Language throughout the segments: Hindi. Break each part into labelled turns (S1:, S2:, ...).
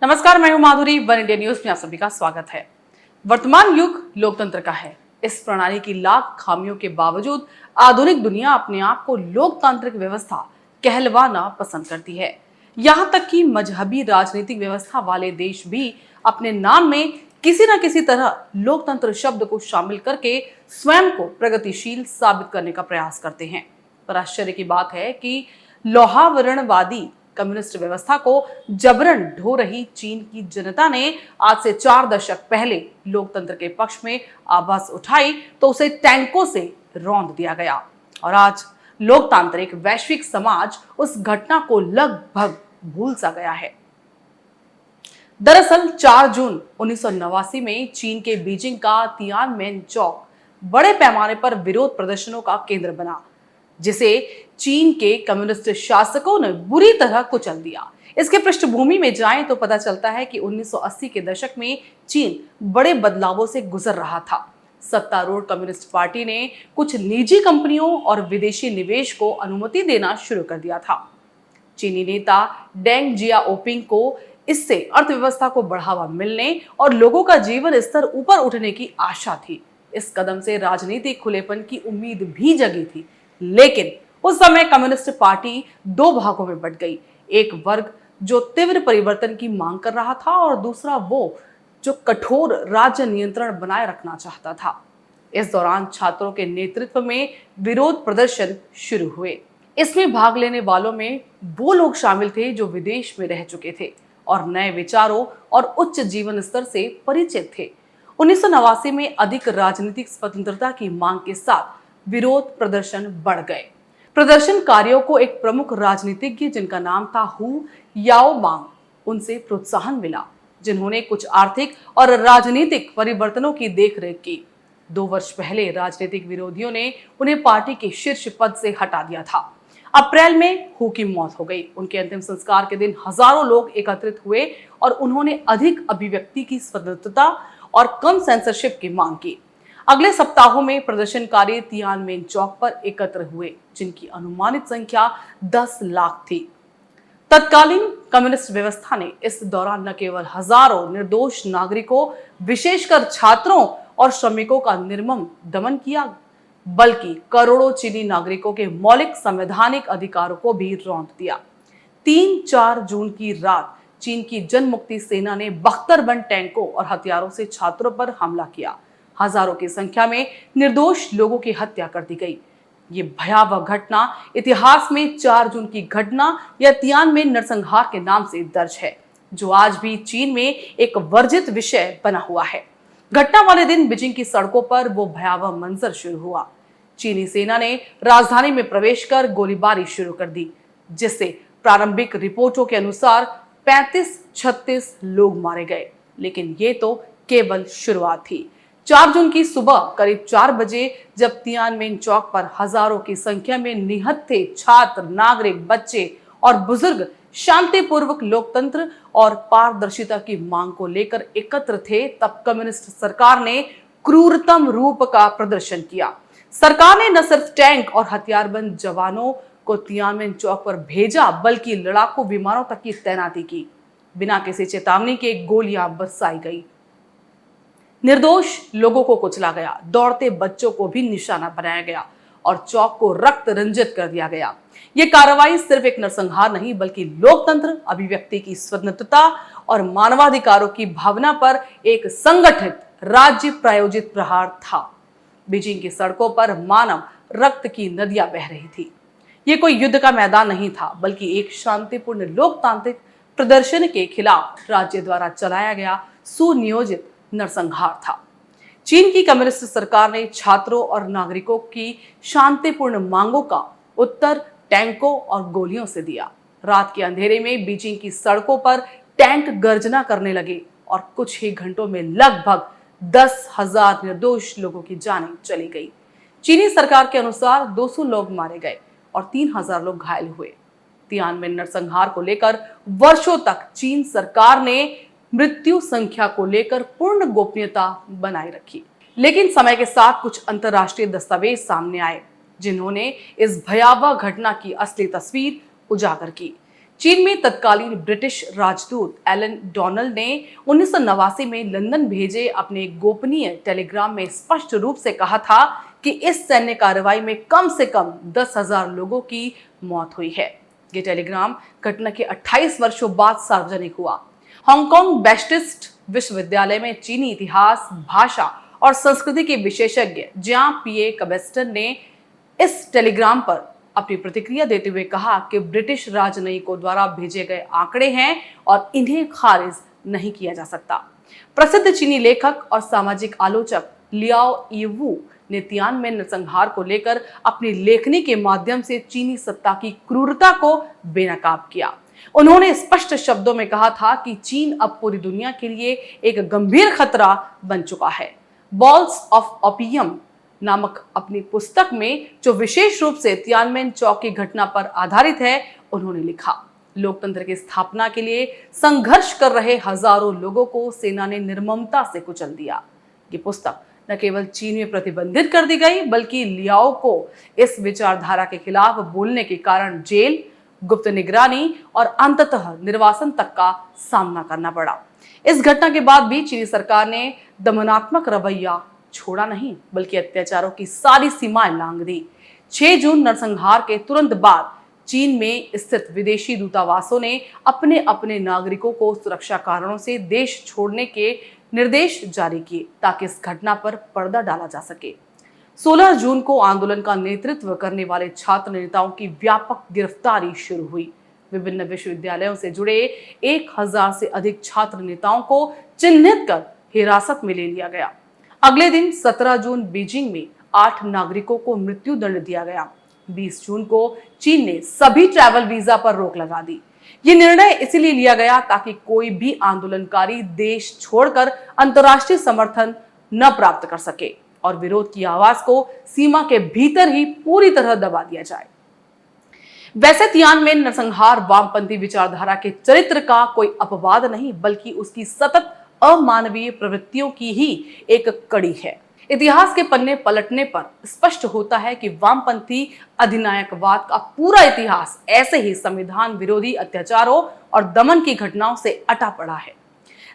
S1: नमस्कार, मैं हूं माधुरी। वन इंडिया न्यूज में आप सभी का स्वागत है। वर्तमान युग लोकतंत्र का है। इस प्रणाली की लाख खामियों के बावजूद आधुनिक दुनिया अपने आप को लोकतांत्रिक व्यवस्था कहलवाना पसंद करती है। यहाँ तक कि मजहबी राजनीतिक व्यवस्था वाले देश भी अपने नाम में किसी न किसी तरह लोकतंत्र शब्द को शामिल करके स्वयं को प्रगतिशील साबित करने का प्रयास करते हैं। पर आश्चर्य की बात है कि लोहावरणवादी कम्युनिस्ट व्यवस्था को जबरन ढो रही चीन की जनता ने आज से 4 दशक पहले लोकतंत्र के पक्ष में आवाज उठाई तो उसे टैंकों से रौंद दिया गया और आज लोकतांत्रिक वैश्विक समाज उस घटना को लगभग भूल सा गया है। दरअसल 4 जून 1989 में चीन के बीजिंग का तियानमेन चौक बड़े पैमाने पर विरोध प्रदर्शनों का केंद्र बना, जिसे चीन के कम्युनिस्ट शासकों ने बुरी तरह कुचल दिया। इसके पृष्ठभूमि में जाएं तो पता चलता है कि 1980 के दशक में चीन बड़े बदलावों से गुजर रहा था। सत्तारूढ़ कम्युनिस्ट पार्टी ने कुछ निजी कंपनियों और विदेशी निवेश को अनुमति देना शुरू कर दिया था। चीनी नेता डेंग जियाओपिंग को इससे अर्थव्यवस्था को बढ़ावा मिलने और लोगों का जीवन स्तर ऊपर उठने की आशा थी। इस कदम से राजनीतिक खुलेपन की उम्मीद भी जगी थी, लेकिन उस समय कम्युनिस्ट पार्टी 2 भागों में बंट गई। एक वर्ग जो तीव्र परिवर्तन की मांग कर रहा था और दूसरा वो जो कठोर राज्य नियंत्रण बनाए रखना चाहता था। इस दौरान छात्रों के नेतृत्व में विरोध प्रदर्शन शुरू हुए। इसमें भाग लेने वालों में वो लोग शामिल थे जो विदेश में रह चुके थे और नए विचारों और उच्च जीवन स्तर से परिचित थे। 1989 में अधिक राजनीतिक स्वतंत्रता की मांग के साथ विरोध प्रदर्शन बढ़ गए। प्रदर्शनकारियों को एक प्रमुख राजनीतिज्ञ जिनका नाम था हु याओमांग, उनसे प्रोत्साहन मिला, जिन्होंने कुछ आर्थिक और राजनीतिक परिवर्तनों की देखरेख की। 2 वर्ष पहले राजनीतिक विरोधियों ने उन्हें पार्टी के शीर्ष पद से हटा दिया था। अप्रैल में हु की मौत हो गई। उनके अंतिम संस्कार के दिन हजारों लोग एकत्रित हुए और उन्होंने अधिक अभिव्यक्ति की स्वतंत्रता और कम सेंसरशिप की मांग की। अगले सप्ताहों में प्रदर्शनकारी तियानमेन चौक पर एकत्र हुए, जिनकी अनुमानित संख्या 10 लाख थी। तत्कालीन कम्युनिस्ट व्यवस्था ने इस दौरान न केवल हजारों निर्दोष नागरिकों, विशेषकर छात्रों और श्रमिकों का निर्मम दमन किया, बल्कि करोड़ों चीनी नागरिकों के मौलिक संवैधानिक अधिकारों को भी रौंद दिया। 3-4 जून की रात चीन की जनमुक्ति सेना ने बख्तरबंद टैंकों और हथियारों से छात्रों पर हमला किया। हजारों की संख्या में निर्दोष लोगों की हत्या कर दी गई। ये भयावह घटना इतिहास में 4 जून की घटना या तियानमेन नरसंहार के नाम से दर्ज है, जो आज भी चीन में एक वर्जित विषय बना हुआ है। घटना वाले दिन बीजिंग की सड़कों पर वो भयावह मंजर शुरू हुआ। चीनी सेना ने राजधानी में प्रवेश कर गोलीबारी शुरू कर दी, जिससे प्रारंभिक रिपोर्टों के अनुसार 35-36 लोग मारे गए। लेकिन ये तो केवल शुरुआत थी। 4 जून की सुबह करीब 4 बजे जब तियानमेन चौक पर हजारों की संख्या में निहत्थे छात्र, नागरिक, बच्चे और बुजुर्ग शांतिपूर्वक लोकतंत्र और पारदर्शिता की मांग को लेकर एकत्र थे, तब कम्युनिस्ट सरकार ने क्रूरतम रूप का प्रदर्शन किया। सरकार ने न सिर्फ टैंक और हथियारबंद जवानों को तियानमेन चौक पर भेजा, बल्कि लड़ाकू विमानों तक की तैनाती की। बिना किसी चेतावनी के गोलियां बरसाई गई। निर्दोष लोगों को कुचला गया, दौड़ते बच्चों को भी निशाना बनाया गया और चौक को रक्त रंजित कर दिया गया। यह कार्रवाई सिर्फ एक नरसंहार नहीं, बल्कि लोकतंत्र, अभिव्यक्ति की स्वतंत्रता और मानवाधिकारों की भावना पर एक संगठित राज्य प्रायोजित प्रहार था। बीजिंग की सड़कों पर मानव रक्त की नदियां बह रही थी। यह कोई युद्ध का मैदान नहीं था, बल्कि एक शांतिपूर्ण लोकतांत्रिक प्रदर्शन के खिलाफ राज्य द्वारा चलाया गया सुनियोजित नरसंहार था। चीन की कम्युनिस्ट सरकार ने छात्रों और नागरिकों की शांतिपूर्ण मांगों का उत्तर टैंकों और गोलियों से दिया। रात के अंधेरे में बीजिंग की सड़कों पर टैंक गर्जना करने लगे और कुछ ही घंटों में लगभग 10,000 निर्दोष लोगों की जानें चली गई। चीनी सरकार के अनुसार 200 लोग मारे गए और 3,000 लोग घायल हुए। तियानमेन नरसंहार को लेकर वर्षों तक चीन सरकार ने मृत्यु संख्या को लेकर पूर्ण गोपनीयता बनाए रखी। लेकिन समय के साथ कुछ अंतर्राष्ट्रीय दस्तावेज सामने आए, जिन्होंने इस भयावह घटना की असली तस्वीर उजागर की। चीन में तत्कालीन ब्रिटिश राजदूत एलन डोनाल्ड ने 1989 में लंदन भेजे अपने गोपनीय टेलीग्राम में स्पष्ट रूप से कहा था कि इस सैन्य कार्रवाई में कम से कम 10,000 लोगों की मौत हुई है। ये टेलीग्राम घटना के 28 वर्षों बाद सार्वजनिक हुआ। हांगकांग बैप्टिस्ट विश्वविद्यालय में चीनी इतिहास, भाषा और संस्कृति के विशेषज्ञ जियां पीए कबेस्टन ने इस टेलीग्राम पर अपनी प्रतिक्रिया देते हुए कहा कि ब्रिटिश राजनयिकों द्वारा भेजे गए आंकड़े हैं और इन्हें खारिज नहीं किया जा सकता। प्रसिद्ध चीनी लेखक और सामाजिक आलोचक लियाओ यीवू ने तियानमेन नरसंहार को लेकर अपनी लेखनी के माध्यम से चीनी सत्ता की क्रूरता को बेनकाब किया। उन्होंने स्पष्ट शब्दों में कहा था कि चीन अब पूरी दुनिया के लिए एक गंभीर खतरा बन चुका है। बॉल्स ऑफ ओपियम नामक अपनी पुस्तक में, जो विशेष रूप से तियानमेन चौक की घटना पर आधारित है, उन्होंने लिखा, लोकतंत्र की स्थापना के लिए संघर्ष कर रहे हजारों लोगों को सेना ने निर्ममता से कुचल दिया। ये पुस्तक न केवल चीन में प्रतिबंधित कर दी गई, बल्कि लियाओ को इस विचारधारा के खिलाफ बोलने के कारण जेल, गुप्त निगरानी और अंततः निर्वासन तक का सामना करना पड़ा। इस घटना के बाद भी चीनी सरकार ने दमनात्मक रवैया छोड़ा नहीं, बल्कि अत्याचारों की सारी सीमाएं लांघ दी। 6 जून नरसंहार के तुरंत बाद चीन में स्थित विदेशी दूतावासों ने अपने अपने नागरिकों को सुरक्षा कारणों से देश छोड़ने के निर्देश जारी किए ताकि इस घटना पर पर्दा डाला जा सके। 16 जून को आंदोलन का नेतृत्व करने वाले छात्र नेताओं की व्यापक गिरफ्तारी शुरू हुई। विभिन्न विश्वविद्यालयों से जुड़े 1000 से अधिक छात्र नेताओं को चिन्हित कर हिरासत में ले लिया गया। अगले दिन 17 जून बीजिंग में 8 नागरिकों को मृत्यु दंड दिया गया। 20 जून को चीन ने सभी ट्रैवल वीजा पर रोक लगा दी। ये निर्णय इसलिए लिया गया ताकि कोई भी आंदोलनकारी देश छोड़कर अंतर्राष्ट्रीय समर्थन न प्राप्त कर सके और विरोध की आवाज को सीमा के भीतर ही पूरी तरह दबा दिया जाए। वैसे तियानमेन नरसंहार वामपंथी विचारधारा के चरित्र का कोई अपवाद नहीं, बल्कि उसकी सतत अमानवीय प्रवृत्तियों की ही एक कड़ी है। इतिहास के पन्ने पलटने पर स्पष्ट होता है कि वामपंथी अधिनायकवाद का पूरा इतिहास ऐसे ही संविधान विरोधी अत्याचारों और दमन की घटनाओं से अटा पड़ा है।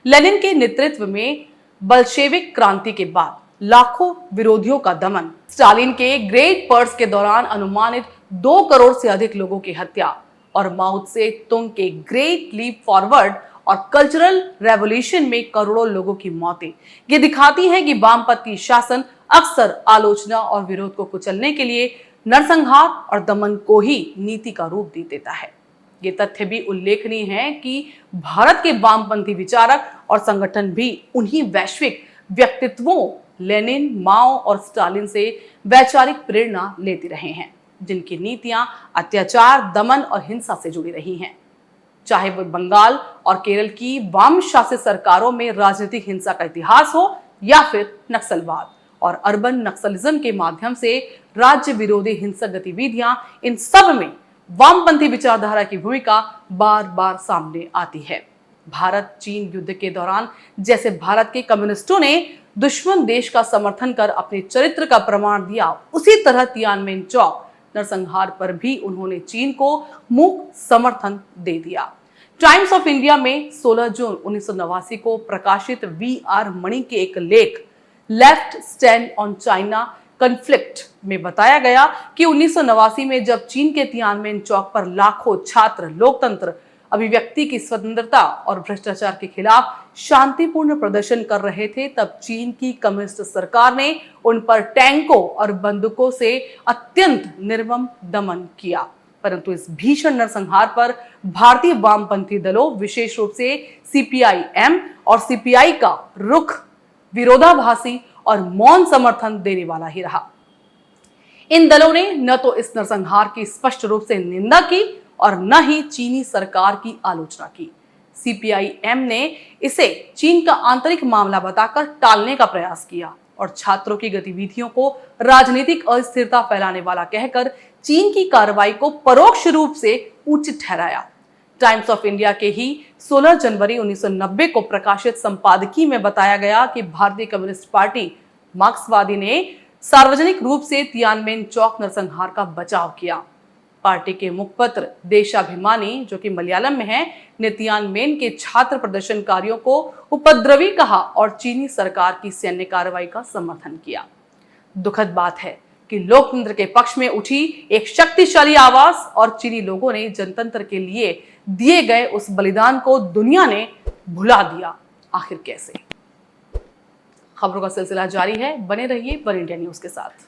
S1: लेनिन के नेतृत्व में बल्शेविक क्रांति के बाद लाखों विरोधियों का दमन, स्टालिन के ग्रेट पर्स के दौरान अनुमानित 2 करोड़ से अधिक लोगों की हत्या और माओ त्से तुंग के ग्रेट लीप फॉरवर्ड और कल्चरल रेवोल्यूशन में करोड़ों लोगों की मौतें ये दिखाती है कि वामपंथी शासन अक्सर आलोचना और विरोध को कुचलने के लिए नरसंहार और दमन को ही नीति का रूप दे देता है। ये तथ्य भी उल्लेखनीय है कि भारत के वामपंथी विचारक और संगठन भी उन्हीं वैश्विक व्यक्तित्वों लेनिन, माओ और स्टालिन से वैचारिक प्रेरणा लेते रहे हैं, जिनकी नीतियां अत्याचार, दमन और हिंसा से जुड़ी रही हैं। चाहे वो बंगाल और केरल की वाम शासित सरकारों में राजनीतिक हिंसा का इतिहास हो या फिर नक्सलवाद और अर्बन नक्सलिज्म के माध्यम से राज्य विरोधी हिंसक गतिविधियां, इन सब में वामपंथी विचारधारा की भूमिका बार बार सामने आती है। भारत चीन युद्ध के दौरान जैसे भारत के कम्युनिस्टों ने दुश्मन देश का समर्थन कर अपने चरित्र का प्रमाण दिया, उसी तरह तियानमेन चौक नरसंहार पर भी उन्होंने चीन को मूक समर्थन दे दिया। टाइम्स ऑफ इंडिया में 16 जून 1989 को प्रकाशित वी.आर. मणि के एक लेख left stand on China conflict में बताया गया कि 1989 में जब चीन के तियानमेन चौक पर लाखों छात्र लोकतंत्र, अभिव्यक्ति की स्वतंत्रता और भ्रष्टाचार के खिलाफ शांतिपूर्ण प्रदर्शन कर रहे थे, तब चीन की कम्युनिस्ट सरकार ने उन पर टैंकों और बंदूकों से अत्यंत निर्मम दमन किया। परंतु इस भीषण नरसंहार पर भारतीय वामपंथी दलों, विशेष रूप से सीपीआई-एम और सीपीआई का रुख विरोधाभासी और मौन समर्थन देने वाला ही रहा। इन दलों ने न तो इस नरसंहार की स्पष्ट रूप से निंदा की और न ही चीनी सरकार की आलोचना की। सीपीआई-एम ने इसे चीन का आंतरिक मामला बताकर टालने का प्रयास किया और छात्रों की गतिविधियों को राजनीतिक अस्थिरता फैलाने वाला कहकर चीन की कार्रवाई को परोक्ष रूप से उचित ठहराया। टाइम्स ऑफ इंडिया के ही 16 जनवरी 1990 को प्रकाशित संपादकीय में बताया गया कि भारतीय कम्युनिस्ट पार्टी मार्क्सवादी ने सार्वजनिक रूप से तियानमेन चौक नरसंहार का बचाव किया। पार्टी के मुखपत्र देशाभिमानी, जो कि मलयालम में है, ने तियानमेन के छात्र प्रदर्शनकारियों को उपद्रवी कहा और चीनी सरकार की सैन्य कार्रवाई का समर्थन किया। दुखद बात है कि लोकतंत्र के पक्ष में उठी एक शक्तिशाली आवाज और चीनी लोगों ने जनतंत्र के लिए दिए गए उस बलिदान को दुनिया ने भुला दिया। आखिर कैसे? खबरों का सिलसिला जारी है, बने रहिए वन इंडिया न्यूज के साथ।